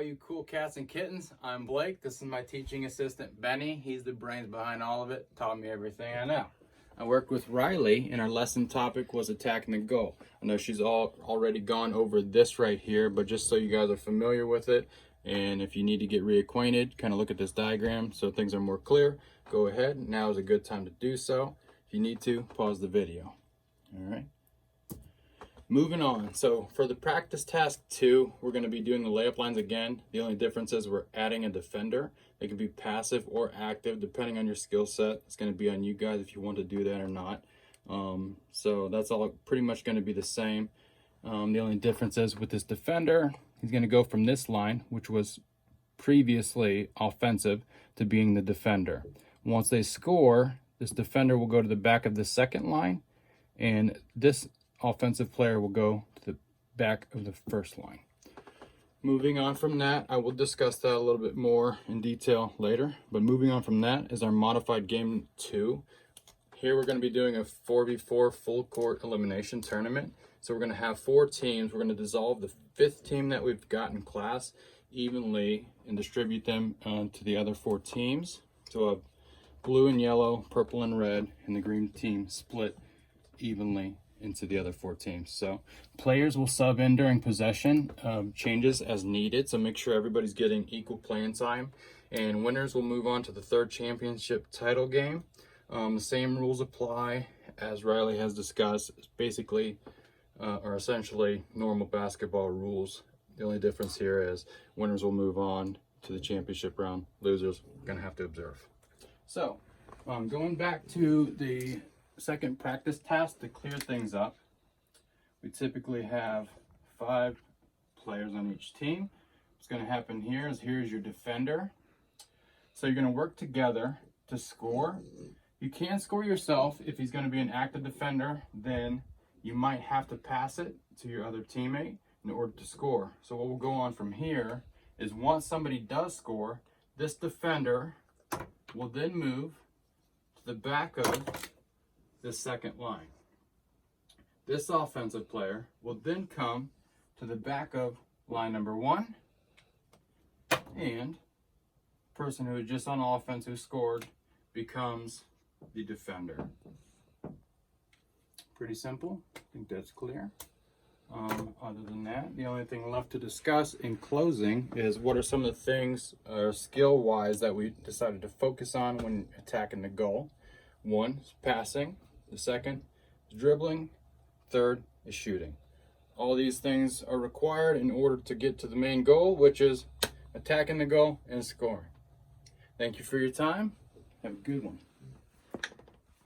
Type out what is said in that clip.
You cool cats and kittens, I'm Blake. This is my teaching assistant Benny. He's the brains behind all of it, taught me everything I know. I worked with Riley and our lesson topic was attacking the goal. I know she's already gone over this right here, but just so you guys are familiar with it, and if you need to get reacquainted, kind of look at this diagram so things are more clear, go ahead. Now is a good time to do so. If you need to, pause the video. All right. Moving on, so for the practice task 2, we're going to be doing the layup lines again. The only difference is we're adding a defender. They can be passive or active depending on your skill set. It's going to be on you guys if you want to do that or not. So that's all pretty much going to be the same. The only difference is with this defender, he's going to go from this line, which was previously offensive, to being the defender. Once they score, this defender will go to the back of the second line, and this offensive player will go to the back of the first line. Moving on from that, I will discuss that a little bit more in detail later, but moving on from that is our modified game 2. Here we're going to be doing a 4v4 full court elimination tournament. So we're going to have 4 teams. We're going to dissolve the 5th team that we've got in class evenly and distribute them to the other 4 teams. So a blue and yellow, purple and red, and the green team split evenly into the other 4 teams. So players will sub in during possession changes as needed, so make sure everybody's getting equal playing time, and winners will move on to the 3rd championship title game. The same rules apply as Riley has discussed. Basically are essentially normal basketball rules. The only difference here is winners will move on to the championship round, losers are going to have to observe. So going back to the second practice task to clear things up, we typically have 5 players on each team. What's going to happen here is here's your defender. So you're going to work together to score. You can score yourself. If he's going to be an active defender, then you might have to pass it to your other teammate in order to score. So what will go on from here is once somebody does score, this defender will then move to the back of this second line. This offensive player will then come to the back of line number 1, and the person who is just on offense who scored becomes the defender. Pretty simple. I think that's clear. Other than that, the only thing left to discuss in closing is what are some of the things skill-wise that we decided to focus on when attacking the goal. 1 is passing. The 2nd is dribbling. 3rd is shooting. All these things are required in order to get to the main goal, which is attacking the goal and scoring. Thank you for your time. Have a good one.